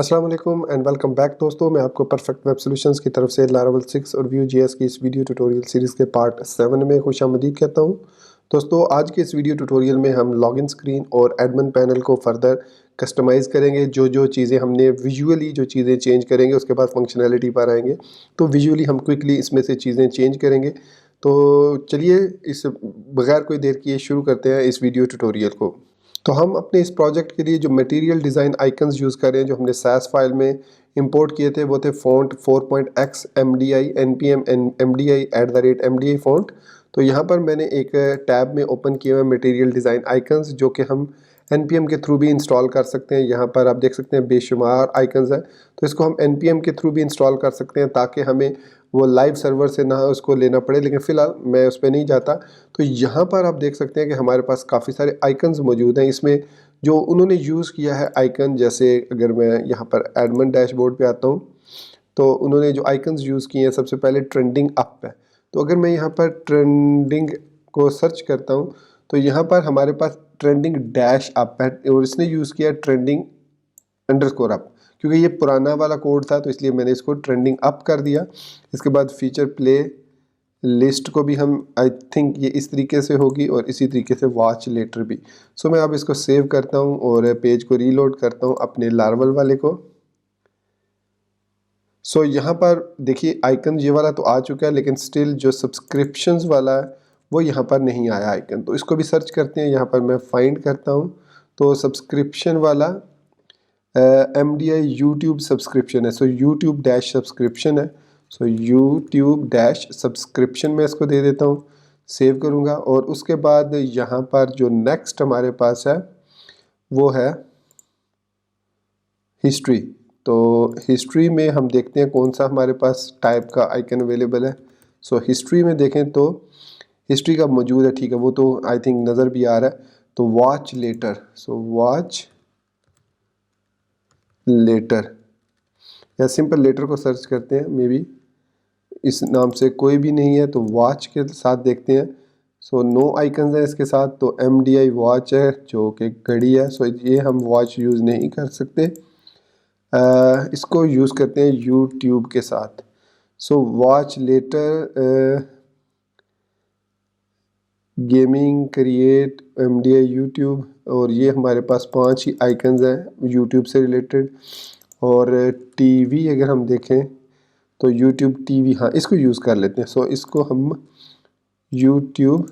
अस्सलाम वालेकुम and welcome back दोस्तों। मैं आपको परफेक्ट वेब सॉल्यूशंस की तरफ से लारावल 6 और व्यू जीएस की इस वीडियो ट्यूटोरियल सीरीज़ के पार्ट 7 में खुशामदीद कहता हूं। दोस्तों, आज के इस वीडियो ट्यूटोरियल में हम लॉगिन स्क्रीन और एडमिन पैनल को फर्दर कस्टमाइज़ करेंगे। जो चीज़ें हमने विजुअली जो चीज़ें चेंज करेंगे उसके बाद फंक्शनैलिटी पर आएंगे। तो विजुअली हम क्विकली इसमें से चीज़ें चेंज करेंगे। तो चलिए इस बगैर कोई देर किए शुरू करते हैं इस वीडियो ट्यूटोरियल को। तो हम अपने इस प्रोजेक्ट के लिए जो मटेरियल डिज़ाइन आइकन्स यूज़ कर रहे हैं, जो हमने सास फाइल में इंपोर्ट किए थे, वो थे font 4.x MDI npm MDI @MDI font. तो यहाँ पर मैंने एक टैब में ओपन किए हुए मटेरियल डिज़ाइन आइकन्स, जो कि हम npm के थ्रू भी इंस्टॉल कर सकते हैं। यहाँ पर आप देख सकते हैं बेशुमार आइकन्स हैं, तो इसको हम npm के थ्रू भी इंस्टॉल कर सकते हैं ताकि हमें वो लाइव सर्वर से ना उसको लेना पड़े। लेकिन फ़िलहाल मैं उस पर नहीं जाता। तो यहाँ पर आप देख सकते हैं कि हमारे पास काफ़ी सारे आइकन्स मौजूद हैं। इसमें जो उन्होंने यूज़ किया है आइकन, जैसे अगर मैं यहाँ पर एडमिन डैशबोर्ड पे आता हूँ, तो उन्होंने जो आइकन्स यूज़ किए हैं, सबसे पहले ट्रेंडिंग अप है। तो अगर मैं यहाँ पर ट्रेंडिंग को सर्च करता हूँ, तो यहाँ पर हमारे पास ट्रेंडिंग डैश अप है और इसने यूज़ किया ट्रेंडिंग अंडरस्कोर अप। क्योंकि ये पुराना वाला कोड था तो इसलिए मैंने इसको ट्रेंडिंग अप कर दिया। इसके बाद फीचर प्ले लिस्ट को भी हम आई थिंक ये इस तरीके से होगी और इसी तरीके से वॉच लेटर भी। सो मैं अब इसको सेव करता हूँ और पेज को रीलोड करता हूँ अपने लार्वल वाले को। सो यहाँ पर देखिए आइकन ये वाला तो आ चुका है, लेकिन स्टिल जो सब्सक्रिप्शंस वाला है वो यहाँ पर नहीं आया आइकन। तो इसको भी सर्च करते हैं। यहाँ पर मैं फाइंड करता हूँ, तो सब्सक्रिप्शन वाला MDI यूट्यूब सब्सक्रिप्शन है। सो यूट्यूब डैश सब्सक्रिप्शन है। सो यूट्यूब डैश सब्सक्रिप्शन में इसको दे देता हूँ, सेव करूँगा। और उसके बाद यहाँ पर जो नेक्स्ट हमारे पास है वो है हिस्ट्री। तो हिस्ट्री में हम देखते हैं कौन सा हमारे पास टाइप का आइकन अवेलेबल है। सो हिस्ट्री में देखें तो हिस्ट्री का मौजूद है, ठीक है, वो तो आई थिंक नज़र भी आ रहा है। तो watch later, so watch later या सिंपल लेटर को सर्च करते हैं। मे बी इस नाम से कोई भी नहीं है, तो वॉच के साथ देखते हैं। सो नो आइकन्स है इसके साथ। तो MDI वॉच है जो कि घड़ी है। सो ये हम वॉच यूज़ नहीं कर सकते। इसको यूज़ करते हैं यूट्यूब के साथ। So watch later gaming create MDI YouTube, और ये हमारे पास 5 ही आइकन्स हैं यूट्यूब से रिलेटेड। और टीवी अगर हम देखें तो यूट्यूब टीवी, हाँ इसको यूज़ कर लेते हैं। सो इसको हम यूट्यूब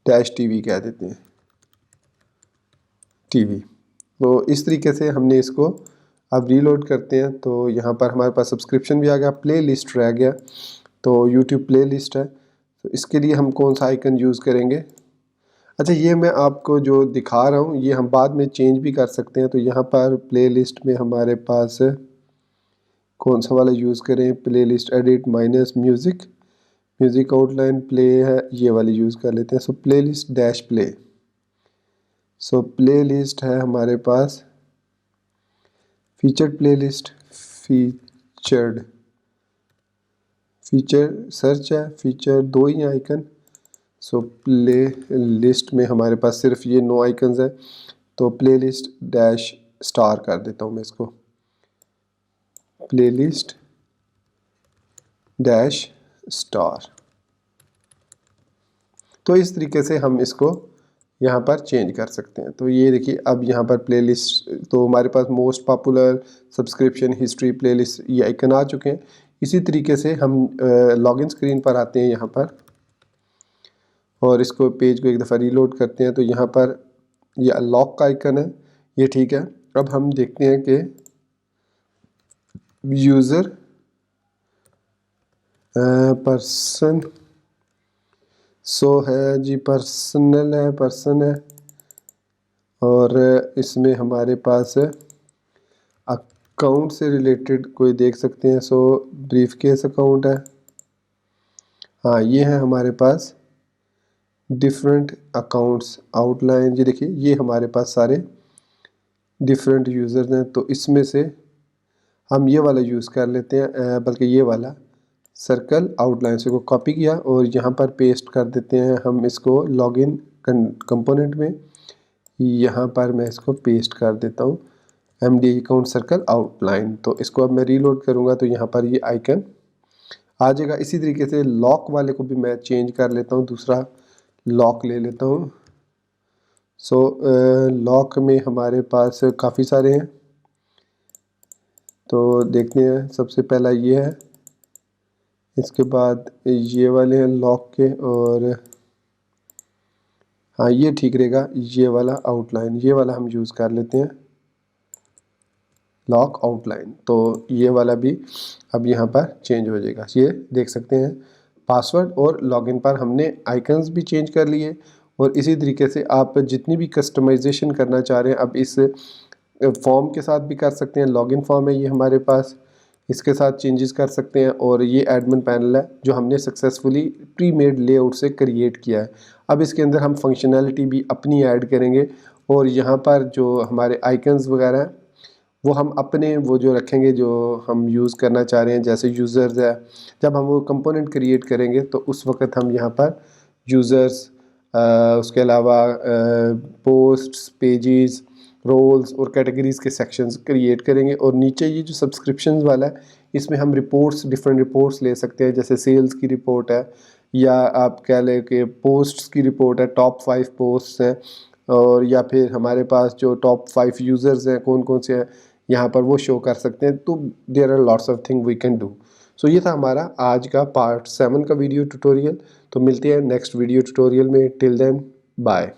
डैश टीवी कह देते हैं, टीवी। तो इस तरीके से हमने इसको अब रीलोड करते हैं। तो यहाँ पर हमारे पास सब्सक्रिप्शन भी आ गया, प्ले लिस्ट रह गया। तो यूट्यूब प्ले लिस्ट है। तो इसके लिए हम कौन सा आइकन यूज़ करेंगे? अच्छा, ये मैं आपको जो दिखा रहा हूँ ये हम बाद में चेंज भी कर सकते हैं। तो यहाँ पर प्ले लिस्ट में हमारे पास कौन सा वाला यूज़ करें? Playlist edit minus music, music outline play है, ये वाली यूज़ कर लेते हैं। So playlist dash play. So playlist है हमारे पास featured playlist, featured, feature search है, फीचर 2 ही आइकन। सो प्ले लिस्ट में हमारे पास सिर्फ ये 9 आइकन्स हैं। तो प्ले लिस्ट डैश स्टार कर देता हूँ मैं इसको, प्ले लिस्ट डैश स्टार। तो इस तरीके से हम इसको यहाँ पर चेंज कर सकते हैं। तो ये देखिए अब यहाँ पर प्ले लिस्ट, तो हमारे पास most popular, subscription, history, playlist, ये आइकन आ चुके हैं। इसी तरीके से हम लॉगिन स्क्रीन पर आते हैं यहाँ पर और इसको पेज को एक दफ़ा रीलोड करते हैं। तो यहाँ पर ये अनलॉक का आइकन है, ये ठीक है। अब हम देखते हैं कि यूज़र पर्सन, सो है जी, पर्सनल है, पर्सन है। और इसमें हमारे पास अकाउंट से रिलेटेड कोई देख सकते हैं। सो ब्रीफ केस अकाउंट है, हाँ ये है हमारे पास डिफरेंट अकाउंट्स आउटलाइन। ये देखिए ये हमारे पास सारे डिफरेंट यूज़र्स हैं। तो इसमें से हम ये वाला यूज़ कर लेते हैं, बल्कि ये वाला सर्कल आउटलाइन से को कॉपी किया और यहाँ पर पेस्ट कर देते हैं हम इसको लॉगिन कंपोनेंट में। यहाँ पर मैं इसको पेस्ट कर देता हूँ MD अकाउंट सर्कल आउटलाइन। तो इसको अब मैं रीलोड करूँगा तो यहाँ पर ये आइकन आ जाएगा। इसी तरीके से लॉक वाले को भी मैं चेंज कर लेता हूँ, दूसरा लॉक ले लेता हूँ। सो लॉक में हमारे पास काफ़ी सारे हैं, तो देखते हैं। सबसे पहला ये है, इसके बाद ये वाले हैं लॉक के, और हाँ ये ठीक रहेगा, ये वाला आउटलाइन, ये वाला हम यूज़ कर लेते हैं, लॉक आउटलाइन। तो ये वाला भी अब यहाँ पर चेंज हो जाएगा। ये देख सकते हैं पासवर्ड और लॉगिन पर हमने आइकन्स भी चेंज कर लिए। और इसी तरीके से आप जितनी भी कस्टमाइजेशन करना चाह रहे हैं अब इस फॉर्म के साथ भी कर सकते हैं। लॉगिन फॉर्म है ये हमारे पास, इसके साथ चेंजेस कर सकते हैं। और ये एडमिन पैनल है जो हमने सक्सेसफुली प्री मेड लेआउट से क्रिएट किया है। अब इसके अंदर हम फंक्शनैलिटी भी अपनी ऐड करेंगे, और यहाँ पर जो हमारे आइकन्स वगैरह हैं वो हम अपने वो जो रखेंगे जो हम यूज़ करना चाह रहे हैं। जैसे यूज़र्स है, जब हम वो कंपोनेंट क्रिएट करेंगे तो उस वक्त हम यहाँ पर यूज़र्स, उसके अलावा पोस्ट्स, पेजेस, रोल्स और कैटेगरीज़ के सेक्शंस क्रिएट करेंगे। और नीचे ये जो सब्सक्रिप्शंस वाला है इसमें हम रिपोर्ट्स, डिफरेंट रिपोर्ट्स ले सकते हैं। जैसे सेल्स की रिपोर्ट है, या आप कह लें कि पोस्ट्स की रिपोर्ट है, टॉप 5 पोस्ट्स हैं, और या फिर हमारे पास जो टॉप 5 यूज़र्स हैं कौन कौन से हैं यहाँ पर वो शो कर सकते हैं। तो there are lots of thing we can do. So ये था हमारा आज का पार्ट 7 का वीडियो ट्यूटोरियल। तो मिलते हैं नेक्स्ट वीडियो ट्यूटोरियल में। Till then bye.